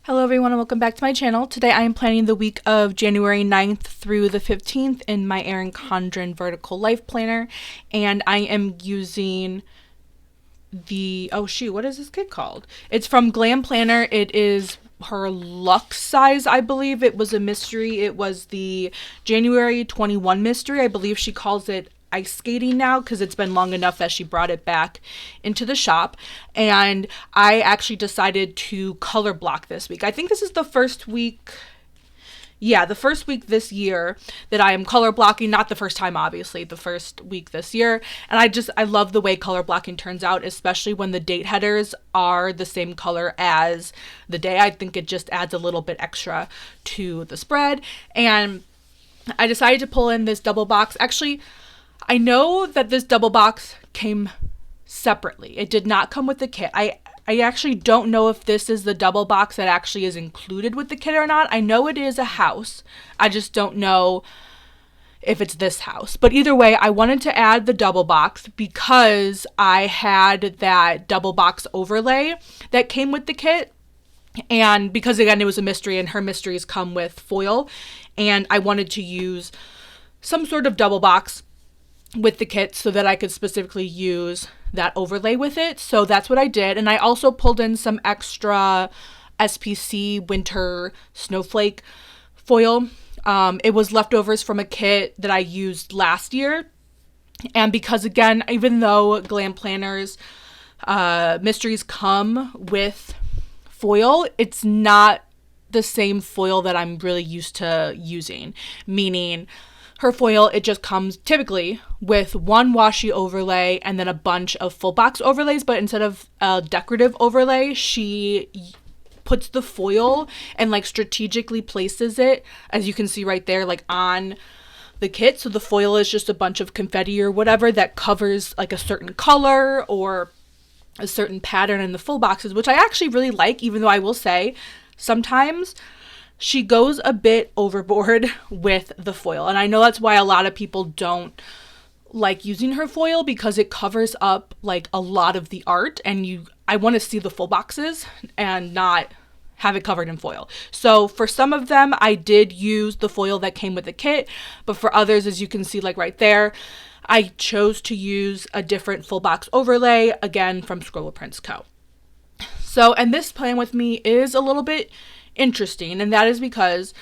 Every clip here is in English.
Hello everyone and welcome back to my channel. Today I am planning the week of January 9th through the 15th in my Erin Condren vertical life planner, and I am using what is this kit called? It's from Glam Planner. It is her luxe size, I believe. It was a mystery. It was the January 21 mystery. I believe she calls it ice skating now because it's been long enough that she brought it back into the shop, and I actually decided to color block this week. I think this is the first week this year that I am color blocking. Not the first time, obviously, the first week this year. And I love the way color blocking turns out, especially when the date headers are the same color as the day. I think it just adds a little bit extra to the spread. And I decided to pull in this double box. Actually, I know that this double box came separately. It did not come with the kit. I actually don't know if this is the double box that actually is included with the kit or not. I know it is a house. I just don't know if it's this house. But either way, I wanted to add the double box because I had that double box overlay that came with the kit. And because, again, it was a mystery and her mysteries come with foil. And I wanted to use some sort of double box with the kit so that I could specifically use that overlay with it. So that's what I did. And I also pulled in some extra SPC winter snowflake foil. It was leftovers from a kit that I used last year. And because, again, even though Glam Planners mysteries come with foil, it's not the same foil that I'm really used to using. Meaning, her foil, it just comes typically with one washi overlay and then a bunch of full box overlays, but instead of a decorative overlay, she puts the foil and strategically places it, as you can see right there, on the kit. So the foil is just a bunch of confetti or whatever that covers a certain color or a certain pattern in the full boxes, which I actually really like, even though I will say sometimes she goes a bit overboard with the foil. And I know that's why a lot of people don't like using her foil, because it covers up a lot of the art, and I want to see the full boxes and not have it covered in foil. So for some of them, I did use the foil that came with the kit, but for others, as you can see right there, I chose to use a different full box overlay, again from Scribble Prints Co. So, and this plan with me is a little bit interesting, and that is because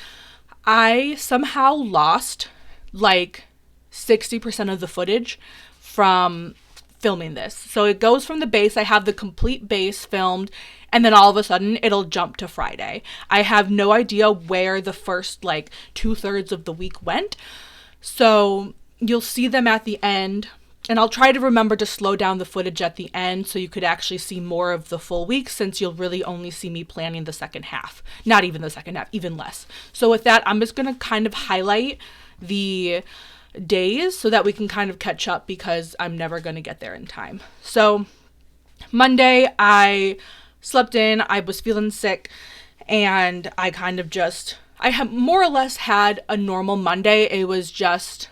I somehow lost 60% of the footage from filming this. So it goes from the base. I have the complete base filmed, and then all of a sudden it'll jump to Friday. I have no idea where the first 2/3 of the week went. So you'll see them at the end. And I'll try to remember to slow down the footage at the end so you could actually see more of the full week, since you'll really only see me planning the second half. Not even the second half, even less. So with that, I'm just going to kind of highlight the days so that we can kind of catch up, because I'm never going to get there in time. So Monday, I slept in. I was feeling sick, and I have more or less had a normal Monday. It was just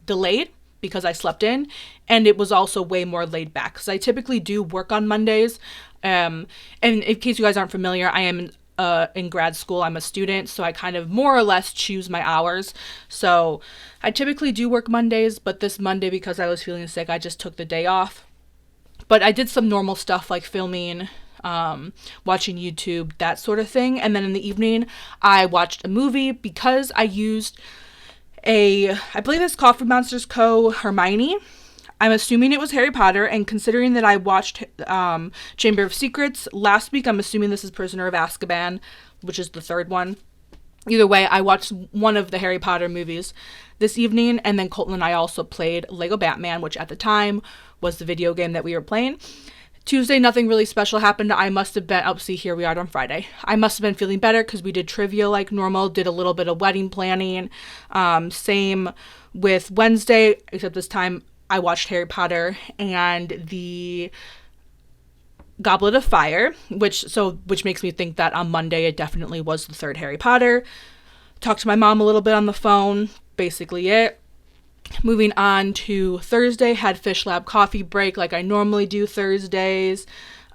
delayed because I slept in, and it was also way more laid back because I typically do work on Mondays. And in case you guys aren't familiar, I am in grad school. I'm a student, so I kind of more or less choose my hours. So I typically do work Mondays, but this Monday, because I was feeling sick, I just took the day off. But I did some normal stuff like filming, watching YouTube, that sort of thing. And then in the evening, I watched a movie because I used I believe it's Coffee Monsters Co. Hermione. I'm assuming it was Harry Potter, and considering that I watched Chamber of Secrets last week, I'm assuming this is Prisoner of Azkaban, which is the third one. Either way, I watched one of the Harry Potter movies this evening, and then Colton and I also played Lego Batman, which at the time was the video game that we were playing. Tuesday, nothing really special happened. I must have been, see, here we are on Friday. I must have been feeling better because we did trivia like normal, did a little bit of wedding planning. Same with Wednesday, except this time I watched Harry Potter and the Goblet of Fire, which makes me think that on Monday it definitely was the third Harry Potter. Talked to my mom a little bit on the phone, basically it. Moving on to Thursday, had Fish Lab coffee break like I normally do Thursdays.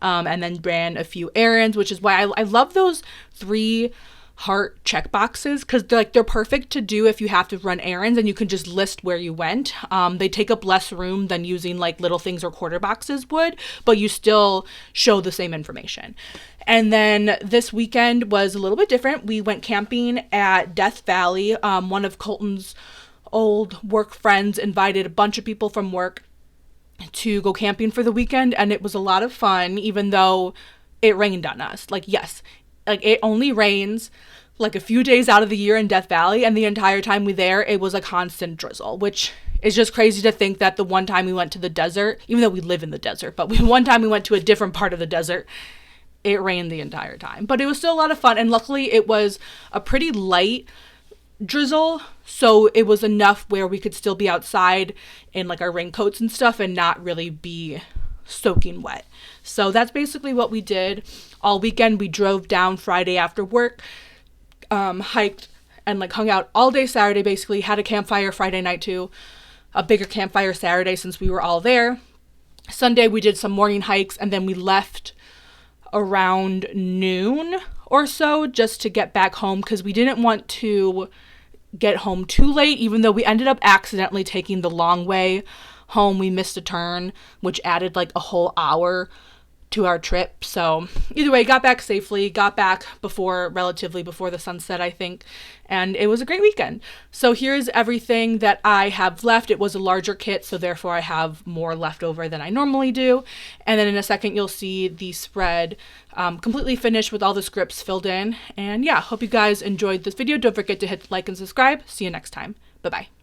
and then ran a few errands, which is why I love those 3 heart check boxes, because they're perfect to do if you have to run errands and you can just list where you went. They take up less room than using like little things or quarter boxes would, but you still show the same information. And then this weekend was a little bit different. We went camping at Death Valley. One of Colton's old work friends invited a bunch of people from work to go camping for the weekend, and it was a lot of fun, even though it rained on us. Like, yes, like it only rains like a few days out of the year in Death Valley, and the entire time we there, it was a constant drizzle, which is just crazy to think that the one time we went to the desert, even though we live in the desert, but one time we went to a different part of the desert, it rained the entire time. But it was still a lot of fun, and luckily it was a pretty light drizzle, so it was enough where we could still be outside in like our raincoats and stuff and not really be soaking wet. So that's basically what we did all weekend. We drove down Friday after work, hiked and like hung out all day Saturday, basically had a campfire Friday night too, a bigger campfire Saturday since we were all there. Sunday we did some morning hikes, and then we left around noon or so just to get back home, because we didn't want to get home too late, even though we ended up accidentally taking the long way home. We missed a turn, which added like a whole hour to our trip. So either way, got back safely, got back relatively before the sunset, I think, and it was a great weekend. So here's everything that I have left. It was a larger kit, so therefore I have more left over than I normally do. And then in a second, you'll see the spread completely finished with all the scripts filled in. And yeah, hope you guys enjoyed this video. Don't forget to hit like and subscribe. See you next time. Bye-bye.